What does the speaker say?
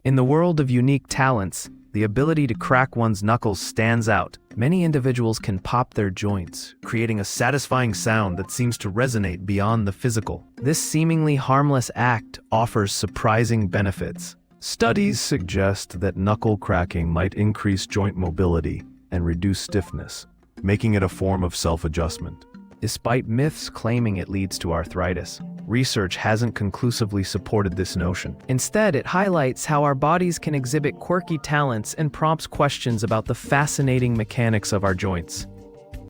In the world of unique talents, the ability to crack one's knuckles stands out. Many individuals can pop their joints, creating a satisfying sound that seems to resonate beyond the physical. This seemingly harmless act offers surprising benefits. Studies suggest that knuckle cracking might increase joint mobility and reduce stiffness, making it a form of self-adjustment. Despite myths claiming it leads to arthritis, research hasn't conclusively supported this notion. Instead, it highlights how our bodies can exhibit quirky talents and prompts questions about the fascinating mechanics of our joints.